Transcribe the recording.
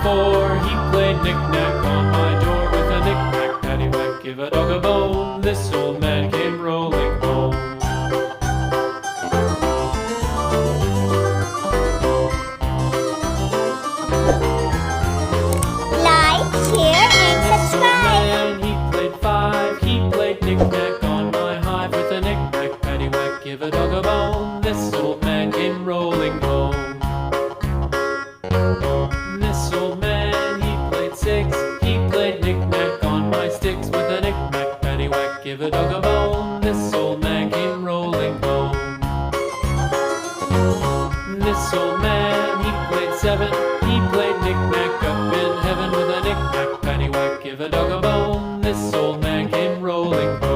4, he played knick-knack on my door with a knick-knack, paddywhack, give a dog a bone. This old man came rolling home. Like, share, and subscribe. And he played 5, he played knick-knack on my hive with a knick-knack, paddywhack, give a dog a bone. This old man came rolling home. This old man, he played 6, he played knick-knack on my sticks with a knick-knack, paddywhack, give a dog a bone. This old man came rolling home. This old man, he played 7, he played knick-knack up in heaven with a knick-knack, paddywhack, give a dog a bone. This old man came rolling home.